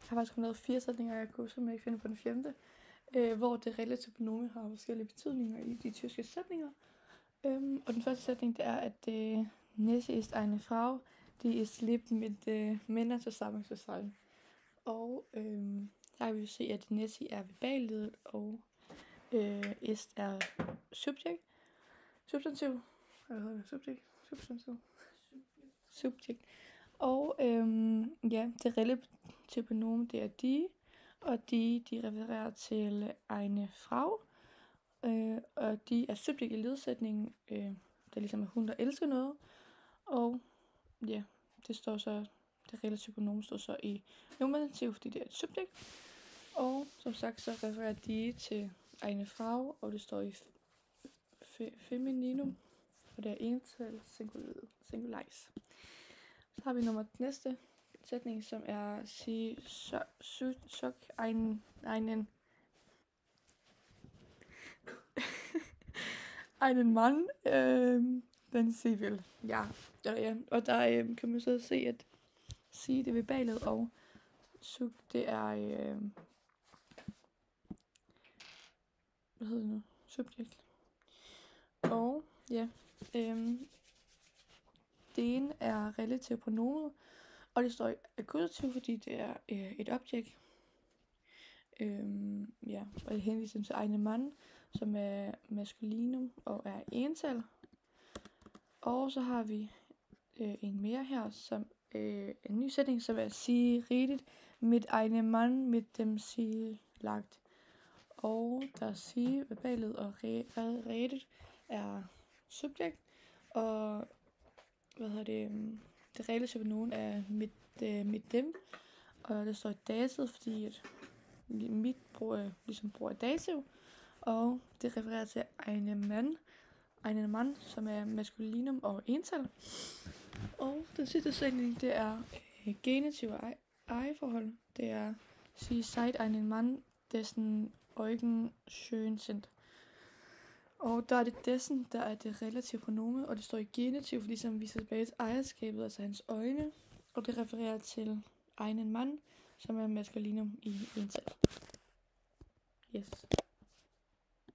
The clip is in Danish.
har faktisk kun lavet 4 sætninger, jeg kunne simpelthen ikke finde på den 5. Hvor det relative pronomen har forskellige betydninger i de tyske sætninger. Og den første sætning, det er, at Nessie ist eine Frau, die ist lebt mit Männern zusammen zu sein. Og her kan vi jo se, at Nessie er verballedet, og ist er subjekt. Substantiv. Hvad hedder det? Substantiv. Subjekt. Og ja, det relative pronomen, det er de, og de refererer til eine Frau. Og de er subjekt i ledsætningen, der ligesom er hun, der elsker noget. Og ja, det står så, det relative pronomen står så i nominativ, fordi det er et subjekt. Og som sagt, så refererer de til eine Frau, og det står i femininum, og det er ental singularis. Så har vi næste sætning, som er sie sucht einen Mann, wenn sie will. Ja. Og der kan man så se, at sige det verbalet, og sug det er hvad hedder det nu? Subjekt. Og ja, den er relativ pronomen, og det står i akkusativ, fordi det er et objekt. Ja, og det henviser til eine Mann, som er maskulinum og er ental. Og så har vi en mere her, som en ny sætning, som er sie redet mit einem Mann mit dem sie lagt. Og der er sie verbalet, og redet er subjekt, og det relative pronomen er mit dem, og det står i dativ, fordi at mit bruger dativ, og det refererer til eine Mann, som er maskulinum og ental. Og den sidste sætning, det er genitiv og ejeforhold. Det er sie seid einen Mann, dessen Augen schön sind. Og der er det dessen, der er det relative pronomen, og det står i genitiv, fordi som viser tilbage til ejerskabet, altså hans øjne, og det refererer til einen Mann, som er maskulinum i ental. Yes.